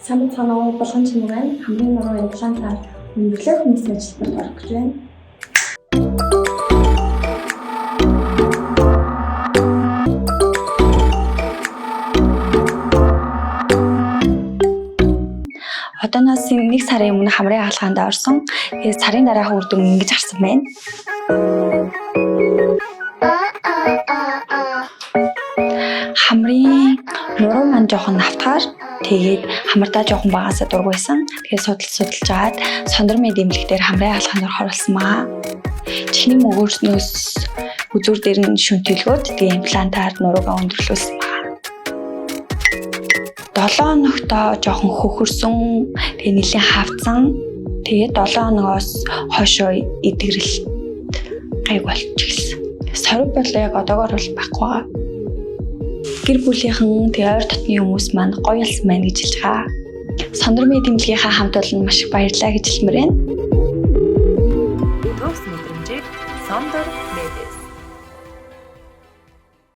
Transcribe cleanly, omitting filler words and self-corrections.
Сайн цанаа болгон чинь байна. Хамгийн нуруу имплантаар өндөрлөх хүмүүсийн ажилтнанд орох гэж байна. Одооноос 1 сарын өмнө хамрын хаалгаанд орсон. Тэгээд сарын дараах үр дүн ингэж гарсан байна. Хамрын нуруу маань жоохон автгаар тэгээд хамрдаа жоохон багасаа дургүйсэн. Тэгээд судалж жаад сондромын дэмлэгтэр хамрын хаалгаанд оруулсан маа. Чихний мөгөөрснөөс үзүүр дээр нь шүнтэлгөөд тэгээд имплантаар нуруугаа өндөрлүүлсэн маа. 7 хоногтоо жоохон хөхөрсөн, тэгээ нэлийн хавцсан. Тэгээд 7 хоногоос хойшоо эдгэрэл гайг болчихсон. Сорив бол яг одоогоор бол байхгүй байгаа. Гэр бүлийнхэн тэгээ ойр дотны хүмүүс маань гоё ялсан байна гэж хэлж байгаа. Сондромын дэмлэгийнхаа хамт олон маш их баярлалаа гэж хэлмээр байна. Төгс мэдрэмжийг Сондор Медис